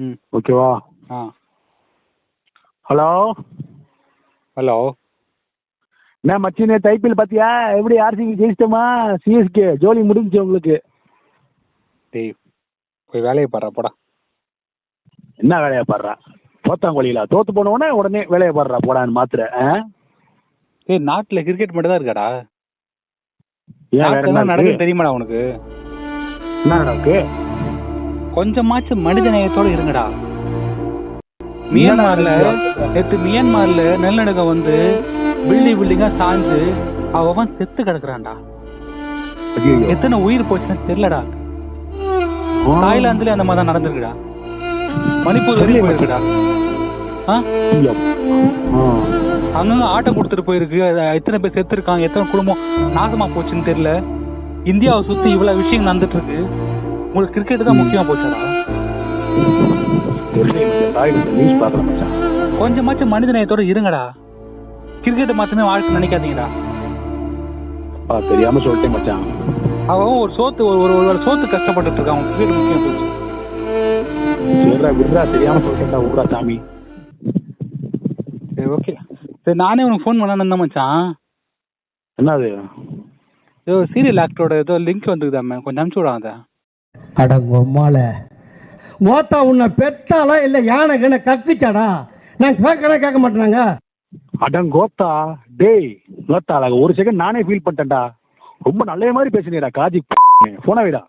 ம். ஓகேவா? ஆ. Hello hello. என்ன மச்சி, நேற்று ஐபிஎல் பார்த்தியா? எப்படி ஆர்சிபி ஜெயிச்சிட்டோமா? சிஎஸ்கே ஜோலி முடிஞ்சுச்சு உங்களுக்கு. டேய், போய் வேலையை பாடுறா போடா. என்ன வேலையை பாடுறா? தோத்தாங்கொழியில தோத்து போனவொடனே உடனே வேலையை பாடுறா போடான்னு மாத்திர. டேய், நாட்டுல கிரிக்கெட் மட்டும் தான் இருக்காடா. ஏன் வேற என்ன நடக்குது தெரியுமாடா உனக்கு? என்ன நடக்கு? கொஞ்சமாச்சும் மனித நேயத்தோட இருங்கடா. மியான்மர்ல நேற்று நிலநடுக்கம் வந்து பில்டிங்கா சாஞ்சு அவன் செத்து கிடக்குறான்டா. எத்தனை உயிர் போச்சுன்னு தெரியலடா. தாய்லாந்துல அந்த மாதிரி தான் நடந்திருக்குடா. மணிப்பூர் வரையும் போயிருக்குடா. அங்கங்க ஆட்டம் கொடுத்துட்டு போயிருக்கு. எத்தனை பேர் செத்து இருக்காங்க, எத்தனை குடும்பம் நாசமா போச்சுன்னு தெரியல. இந்தியாவை சுத்தி இவ்வளவு விஷயம் நடந்துட்டு இருக்கு. உங்களுக்கு கிரிக்கெட் தான் முக்கியமா போச்சாடா? கொஞ்சமாச்சும் மனித நேயத்தோட இருங்கடா. கிரிக்கெட் மாத்திரமே வாழ்க்கை நினைக்காதீங்கடா. தெரியாம சொல்லிட்டேன் மச்சான். அவன் ஒரு சோத்து கஷ்டப்பட்டு இருக்கான். கிரிக்கெட் முக்கியம் போச்சு. விடுறா, தெரியாம சொல்லிட்டேன்டா. விடுறா சாமி. சரி, ஓகே. சரி, நானே உனக்கு ஃபோன் பண்ணலான்னு இருந்தேன் மச்சான். என்னது? ஏதோ சீரியல் ஆக்டரோட ஏதோ லிங்க் வந்துக்குதாமே, கொஞ்சம் அனுப்பிச்சு விடாத. அடங்கொம்மால மோத்தா உன்னை பெத்தாலா இல்ல யானை கண்ண கக்குச்சாடா? நான் கேட்க மாட்டேனாங்க. அடங்கோத்தா டேய் கோத்தால ஒரு செகண்ட் நானே ஃபீல் பண்ணிட்டேன்டா. ரொம்ப நல்ல மாதிரி பேசுனீடா. காஜி போன வைடா.